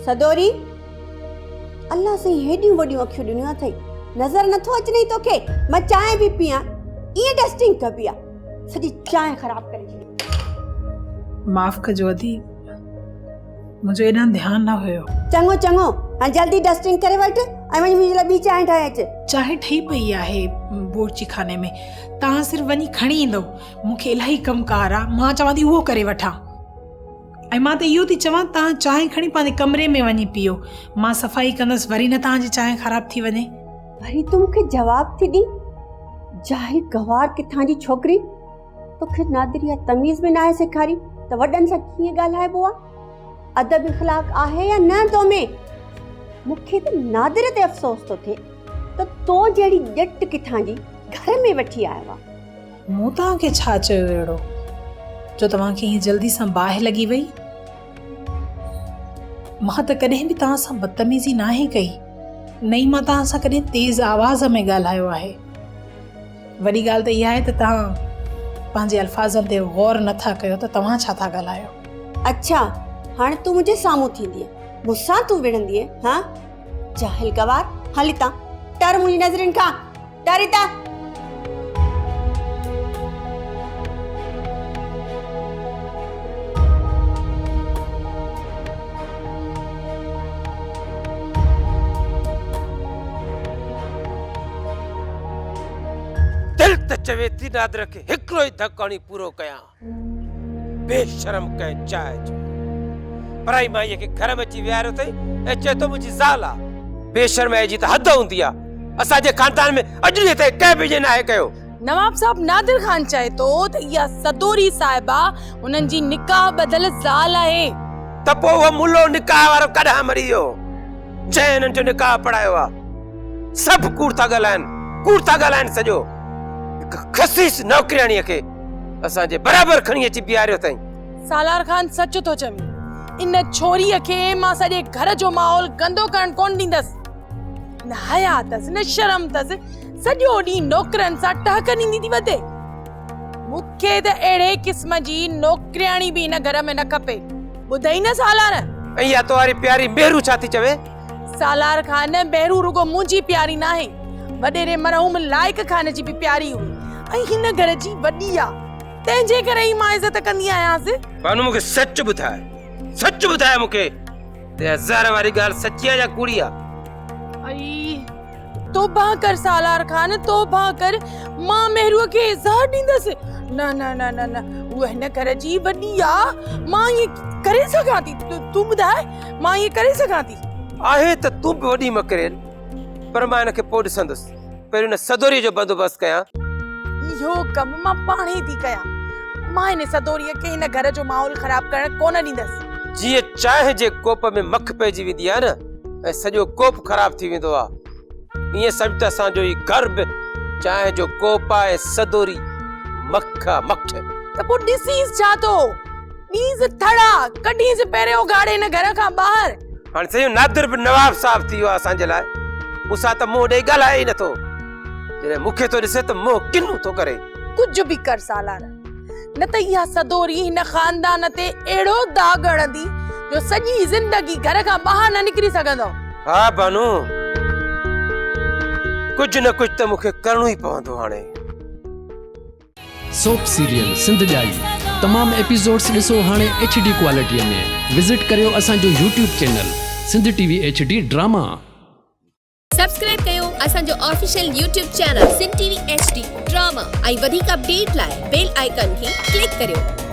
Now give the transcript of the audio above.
सदोरी अल्लाह से हेडियूं वडियूं अखियूं ॾिनियूं अथई नज़र नथो अचने तोखे मां चांहि भी पियां ये डस्टिंग कबी आहे सॼी चांहि ख़राब करे छॾी माफ़ कजो अदी मुझे एॾा ध्यान न हुयो चङो चङो हाणे जल्दी डस्टिंग करे वठ ऐं वञी मुंहिंजे लाइ ॿी चांहि ठाहे अच चांहि ठही पई आहे बोर्ची खाने में तव्हां सिर्फ़ु वञी खणी ईंदो मूंखे इलाही कमकार आहे मां चवां थी उहो करे वठां ऐं मां त इहो थी चवां तव्हां चांहि खणी पंहिंजे कमरे में वञी पीओ मां सफ़ाई कंदसि वरी न तव्हांजी चांहि ख़राब थी वञे वरी तूं मूंखे जवाब थी ॾी जाहिल गवार किथां जी छोकिरी तोखे नादिरी तमीज़ में न आहे सेखारी त वॾनि सां कीअं ॻाल्हाइबो आहे अदब इख़लाक़ आहे या न तो में मूंखे त नादिर ते अफ़सोस थो थिए त तो जहिड़ी ॼट किथां जी घर में वठी आयो आहे मूं तव्हांखे छा चयो अहिड़ो जो तव्हांखे हीअं जल्दी सां बाहि लॻी वई मां त कॾहिं बि तव्हां सां बदतमीज़ी नाहे कई नहीं मां तव्हां सां कॾहिं तेज़ आवाज़ में ॻाल्हायो आहे वॾी ॻाल्हि त इहा आहे त तव्हां पंहिंजे अल्फाज़नि ते गौर नथा कयो त तव्हां छा था ॻाल्हायो अच्छा हाणे तूं मुंहिंजे साम्हूं थींदीअ मूंसां तूं विढ़ंदीअ हा जाहिल गवार हली ता टर मुंहिंजी नज़रनि खां टरी ता दिल त चवे थी नादर खे हिकिड़ो ई धकाणी पूरो कयां बेशरम कंहिं चाहे जो पराई माईअ खे घर में अची विहारियो अथई ऐं चए थो मुंहिंजी ज़ाल आहे बेशरमाई जी त हद हूंदी आहे असांजे खानदान में अॼु ॾींहं ताईं कंहिं बि न आहे कयो नवाब साहब नादिर खान चए थो त इहा सदोरी साहिबा उन्हनि जी निकाह बदल ज़ाल आहे त पोइ उहो मुल्लो निकाह वारो कॾहिं मरी वियो जंहिं हिननि जो निकाह पढ़ायो आहे सभु कूड़ था ॻाल्हाइनि सॼो खसीस नौकरियाणीअ खे असांजे बराबरि खणी अची बीहारियो अथई सालार खान सच थो चवे इन छोरीअ खे मां सॼे घर जो माहौल गंदो करण कोन ॾींदसि न हया अथसि न शर्म अथसि सॼो ॾींहुं नौकरनि सां टहक ॾींदी थी वधे मूंखे त अहिड़े क़िस्म जी नौकरियाणी बि हिन घर में न खपे ॿुधई न सालार ऐं इहा तोहारी प्यारी मेहरू छा थी चवे सालार खान मेहरू रुगो मुंहिंजी प्यारी न आहे वॾेरे मरहूम लाइक खान जी बि प्यारी हुई ऐं हिन घर जी वॾी आहे तंहिंजे करे ई मां इज़त कंदी आहियांसि बानू मूंखे सच ॿुधाए मूंखे ते ज़हर वारी ॻाल्हि सची आहे या कूड़ी आहे आई तौबा कर सालार खान तौबा कर मां मेहरूअ खे ज़हर ॾींदसि न न न न न उहा हिन घर जी वॾी आहे मां ये करे सघां थी तूं ॿुधाए मां ये करे सघां थी आहे त तूं बि वॾी मकरेल पर मां हिनखे पोइ ॾिसंदुसि पहिरियों न सदोरी जो बंदोबस्तु कयां इहो कमु मां पाणे थी कयां मां हिन सदोरीअ खे हिन घर जो माहौल ख़राब करण कोन ॾींदसि जीअं चांहि जे कोप में मख पइजी वेंदी आहे न ऐं सॼो कोप ख़राब थी वेंदो आहे ईअं सम्झ त असांजो ई घर बि चांहि जो कोप आहे सदोरी मख मख त पोइ ॾिसीस छा थो ॾींस थड़ा कढीस पहिरियों गाड़े हिन घर खां ॿाहिरि हाणे सॼो नादिर बि नवाब साहब थी वियो आहे असांजे लाइ मूंसां त मुंहुं ॾेई ॻाल्हाए ई नथो जॾहिं मूंखे थो ॾिसे त मुंहुं किन्नू थो करे कुझु बि कर सालार न त इहा सदोरी हिन खानदान ते अहिड़ो दाग हणंदी जो सॼी ज़िंदगी घर खां ॿाहिरि न निकिरी सघंदो हा बानू कुझु न कुझु त मूंखे करणो ई पवंदो हाणे सोप सीरियल सिंध ॼाई तमाम एपिसोड्स ॾिसो हाणे HD क्वालिटीअ में विज़िट करियो असांजो YouTube channel Sindh TV HD drama subscribe कयो असांजो official YouTube channel Sindh TV HD drama ऐं वधीक अपडेट लाइ बेल आइकन खे क्लिक करियो